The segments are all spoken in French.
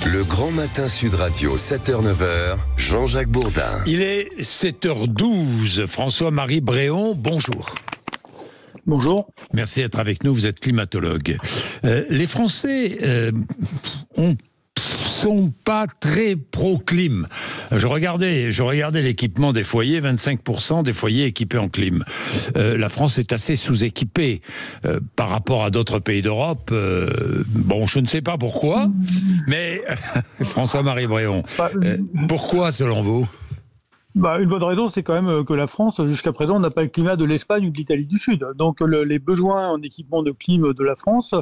Le Grand Matin Sud Radio, 7h-9h, Jean-Jacques Bourdin. Il est 7h12. François-Marie Bréon, bonjour. Bonjour. Merci d'être avec nous, vous êtes climatologue. Les Français sont pas très pro-clim. Je regardais l'équipement des foyers, 25% des foyers équipés en clim. La France est assez sous-équipée par rapport à d'autres pays d'Europe. Bon, je ne sais pas pourquoi, mais François-Marie Bréon, pourquoi selon vous ? Une bonne raison, c'est quand même que la France, jusqu'à présent, n'a pas le climat de l'Espagne ou de l'Italie du Sud. Donc les besoins en équipement de clim de la France,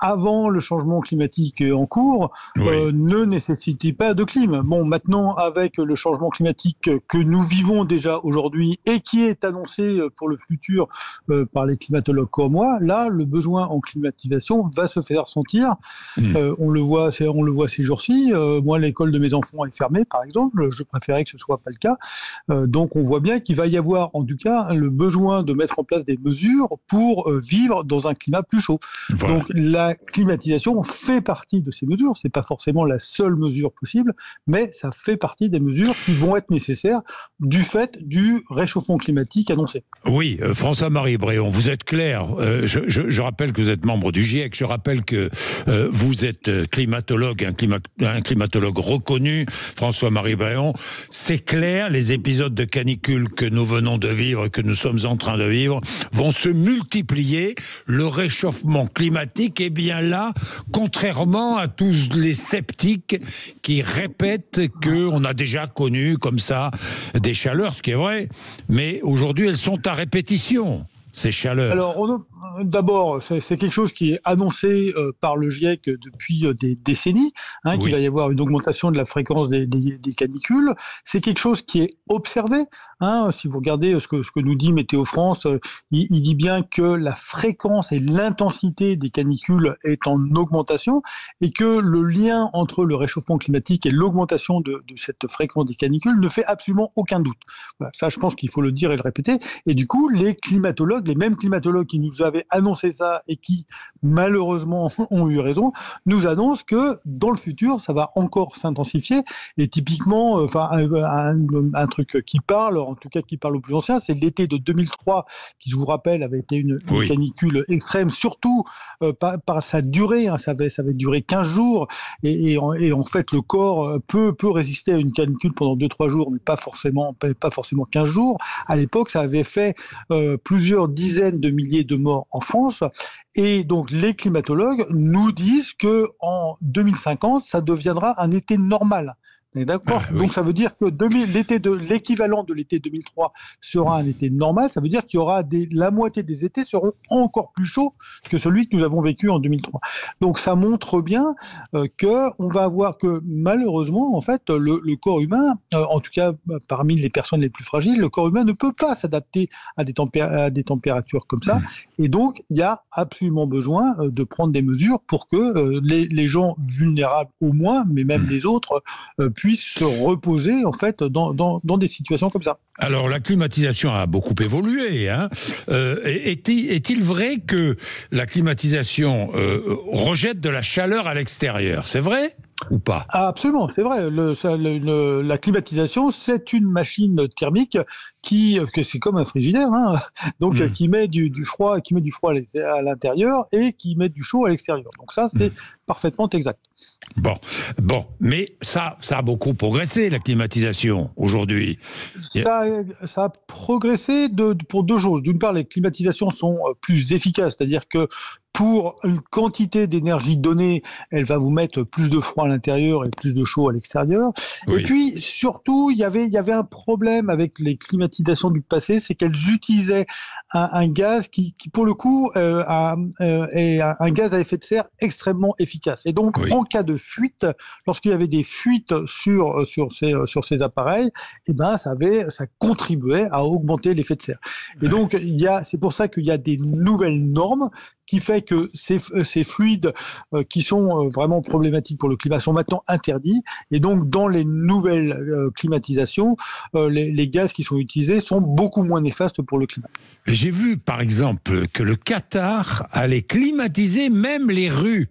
avant le changement climatique en cours, ne nécessitaient pas de clim. Bon, maintenant, avec le changement climatique que nous vivons déjà aujourd'hui et qui est annoncé pour le futur par les climatologues comme moi, là, le besoin en climatisation va se faire sentir. On le voit ces jours-ci. Moi, l'école de mes enfants est fermée, par exemple. Je préférais que ce soit pas le cas. Donc, on voit bien qu'il va y avoir, en tout cas, le besoin de mettre en place des mesures pour vivre dans un climat plus chaud. Voilà. Donc, la climatisation fait partie de ces mesures. C'est pas forcément la seule mesure possible, mais ça fait partie des mesures qui vont être nécessaires du fait du réchauffement climatique annoncé. Oui, François-Marie Bréon, vous êtes clair. Je rappelle que vous êtes membre du GIEC. Je rappelle que vous êtes climatologue, un climatologue reconnu. François-Marie Bréon, c'est clair. Les épisodes de canicule que nous venons de vivre, que nous sommes en train de vivre, vont se multiplier. Le réchauffement climatique est bien là, contrairement à tous les sceptiques qui répètent qu'on a déjà connu comme ça des chaleurs, ce qui est vrai, mais aujourd'hui elles sont à répétition, ces chaleurs. Alors, d'abord, c'est quelque chose qui est annoncé par le GIEC depuis des décennies, qu'il va y avoir une augmentation de la fréquence des canicules. C'est quelque chose qui est observé. Si vous regardez ce que nous dit Météo France, il dit bien que la fréquence et l'intensité des canicules est en augmentation et que le lien entre le réchauffement climatique et l'augmentation de cette fréquence des canicules ne fait absolument aucun doute. Voilà, ça, je pense qu'il faut le dire et le répéter. Et du coup, les mêmes climatologues qui nous avaient annoncé ça et qui, malheureusement, ont eu raison, nous annoncent que dans le futur, ça va encore s'intensifier. Et typiquement, un truc qui parle, en tout cas qui parle aux plus anciens, c'est l'été de 2003, qui, je vous rappelle, avait été une canicule extrême, surtout par sa durée. Ça avait duré 15 jours. Et en fait, le corps peut résister à une canicule pendant 2-3 jours, mais pas forcément 15 jours. À l'époque, ça avait fait plusieurs dizaines de milliers de morts en France. Et donc, les climatologues nous disent que en 2050, ça deviendra un été normal. D'accord. Donc ça veut dire que l'équivalent de l'été 2003 sera un été normal. Ça veut dire qu'il y aura la moitié des étés seront encore plus chauds que celui que nous avons vécu en 2003. Donc ça montre bien que on va avoir que malheureusement en fait le corps humain, en tout cas parmi les personnes les plus fragiles, le corps humain ne peut pas s'adapter à des températures comme ça. Et donc il y a absolument besoin de prendre des mesures pour que les gens vulnérables au moins, mais même les autres puissent se reposer en fait dans des situations comme ça. Alors la climatisation a beaucoup évolué. Est-il vrai que la climatisation rejette de la chaleur à l'extérieur ? C'est vrai ou pas ? Absolument, c'est vrai. La climatisation, c'est une machine thermique que c'est comme un frigidaire, qui met du froid, à l'intérieur et qui met du chaud à l'extérieur. Donc ça, c'est parfaitement exact. Bon, mais ça a beaucoup progressé, la climatisation, aujourd'hui. Ça a progressé pour deux choses. D'une part, les climatisations sont plus efficaces, c'est-à-dire que pour une quantité d'énergie donnée, elle va vous mettre plus de froid à l'intérieur et plus de chaud à l'extérieur. Oui. Et puis, surtout, il y avait un problème avec les climatisations du passé, c'est qu'elles utilisaient un gaz qui pour le coup, est un gaz à effet de serre extrêmement efficace. Et donc, en cas de fuite, lorsqu'il y avait des fuites sur ces appareils, ça contribuait à augmenter l'effet de serre. Et donc, c'est pour ça qu'il y a des nouvelles normes qui fait que ces fluides qui sont vraiment problématiques pour le climat sont maintenant interdits. Et donc, dans les nouvelles climatisations, les gaz qui sont utilisés sont beaucoup moins néfastes pour le climat. J'ai vu, par exemple, que le Qatar allait climatiser même les rues.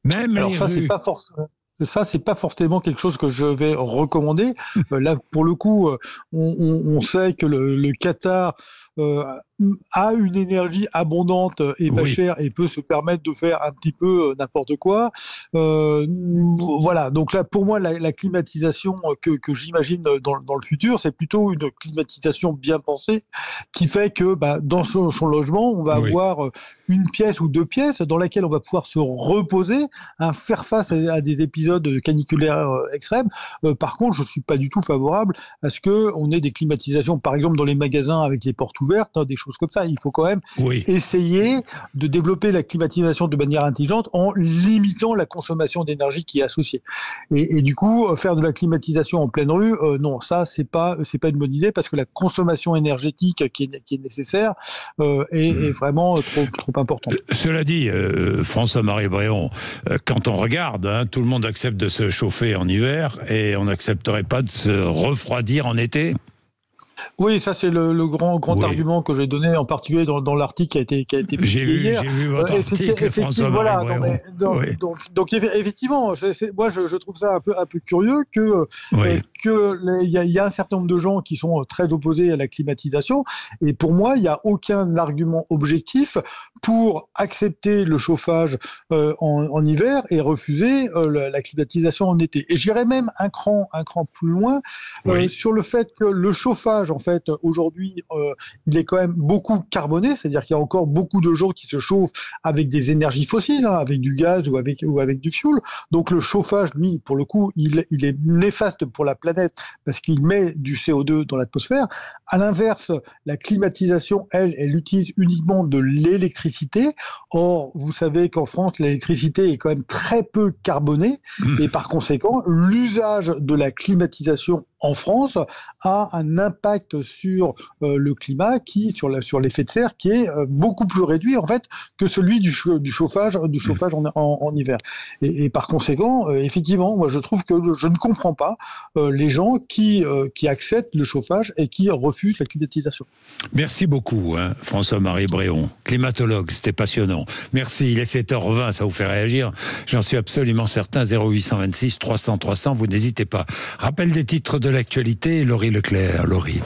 Alors ça, c'est pas forcément... ça, c'est pas forcément quelque chose que je vais recommander. Là, pour le coup, on sait que le Qatar a une énergie abondante et pas chère et peut se permettre de faire un petit peu n'importe quoi. Voilà, donc là, pour moi, la climatisation que j'imagine dans le futur, c'est plutôt une climatisation bien pensée qui fait que dans son logement, on va avoir une pièce ou deux pièces dans laquelle on va pouvoir se reposer, faire face à des épisodes caniculaires extrêmes. Par contre, je suis pas du tout favorable à ce qu'on ait des climatisations, par exemple dans les magasins avec les portes ouvertes, des choses comme ça. Il faut quand même essayer de développer la climatisation de manière intelligente en limitant la consommation d'énergie qui est associée. Et du coup, faire de la climatisation en pleine rue, non, ça c'est pas une bonne idée parce que la consommation énergétique qui est nécessaire est vraiment trop importante. Cela dit, François-Marie Bréon, quand on regarde, tout le monde accepte de se chauffer en hiver et on n'accepterait pas de se refroidir en été. Oui, ça c'est le grand argument que j'ai donné, en particulier dans l'article qui a été publié hier. J'ai vu votre article, François-Marie Bréon. Donc effectivement, moi je trouve ça un peu curieux que il y a un certain nombre de gens qui sont très opposés à la climatisation, et pour moi il n'y a aucun argument objectif pour accepter le chauffage en hiver et refuser la climatisation en été. Et j'irais même un cran plus loin sur le fait que le chauffage, en fait, aujourd'hui, il est quand même beaucoup carboné, c'est-à-dire qu'il y a encore beaucoup de gens qui se chauffent avec des énergies fossiles, avec du gaz ou avec du fioul. Donc le chauffage, lui, pour le coup, il est néfaste pour la planète parce qu'il met du CO2 dans l'atmosphère. À l'inverse, la climatisation, elle utilise uniquement de l'électricité. Or, vous savez qu'en France, l'électricité est quand même très peu carbonée et par conséquent, l'usage de la climatisation en France a un impact sur le climat, sur l'effet de serre, qui est beaucoup plus réduit en fait que celui du chauffage en hiver. Et par conséquent, effectivement, moi je trouve que je ne comprends pas les gens qui acceptent le chauffage et qui refusent la climatisation. Merci beaucoup, François-Marie Bréon, climatologue, c'était passionnant. Merci, il est 7h20, ça vous fait réagir, j'en suis absolument certain. 0826 300 300, vous n'hésitez pas. Rappel des titres de l'actualité, Laurie Leclerc. Laurie.